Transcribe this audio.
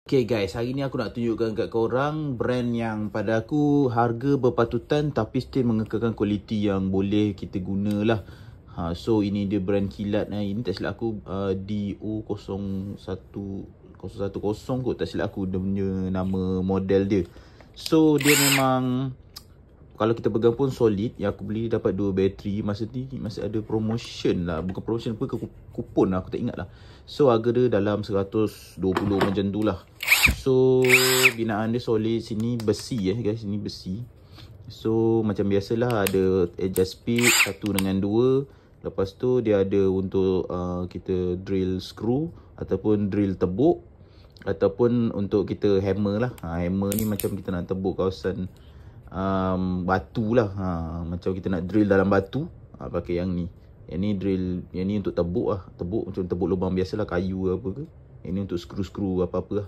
Okay guys, hari ni aku nak tunjukkan kat korang brand yang pada aku harga berpatutan tapi still mengekalkan kualiti yang boleh kita gunalah. So ini dia brand kilat ini tak silap aku DO01010 kot, tak silap aku dia punya nama model dia. So dia memang kalau kita pegang pun solid. Yang aku beli dapat 2 bateri. Masa ni masih ada promotion lah. Bukan promotion apa ke, kupon lah, aku tak ingat lah. So harga dia dalam 120 macam tu lah. So binaan dia solid. Sini besi guys, ini besi. So macam biasalah ada adjust speed 1 dengan 2. Lepas tu dia ada untuk kita drill screw ataupun drill tebuk, ataupun untuk kita hammer lah. Hammer ni macam kita nak tebuk kawasan batu lah. Macam kita nak drill dalam batu, pakai yang ni. Yang ni drill, yang ni untuk tebuk lah. Tebuk macam tebuk lubang biasa lah, kayu ke apa ke. Yang ni untuk skru-skru apa-apa lah.